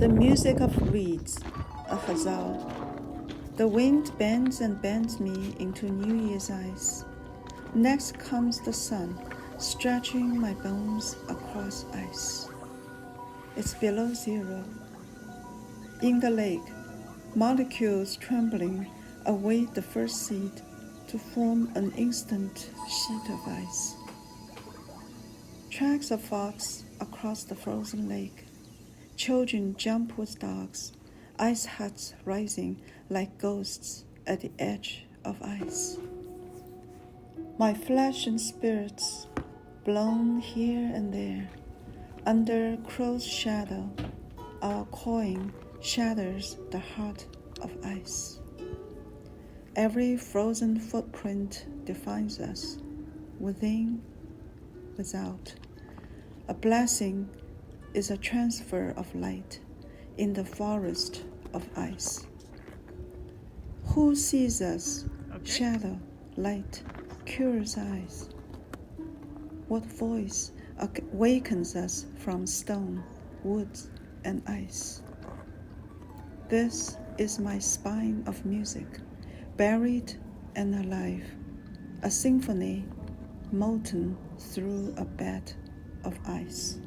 the music of reeds, a ghazal. The wind bends and bends me into New Year's ice. Next comes the sun, stretching my bones across ice. It's below zero. In the lake, molecules trembling await the first seed to form an instant sheet of ice. Tracks of fox across the frozen lake. Children jump with dogs, ice huts rising like ghosts at the edge of ice. My flesh and spirits blown here and there. Under crow's shadow, our coin shatters the heart of ice. Every frozen footprint defines us, within, without. A blessing is a transfer of light in the forest of ice. Who sees us? Shadow, light, curious eyes. What voice awakens us from stone, woods, and ice? This is my spine of music, buried and alive, a symphony molten through a bed of ice.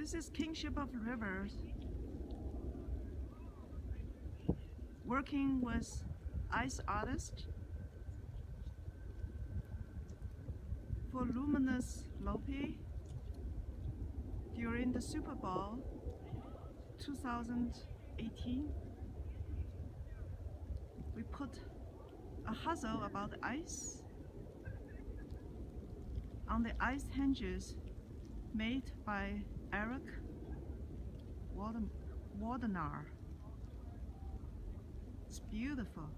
This is Kinship of Rivers, working with ice artists for luminous Loppet during the Super Bowl 2018. We put a ghazal about the ice on the ice henges made by Erik Wardenar. It's beautiful.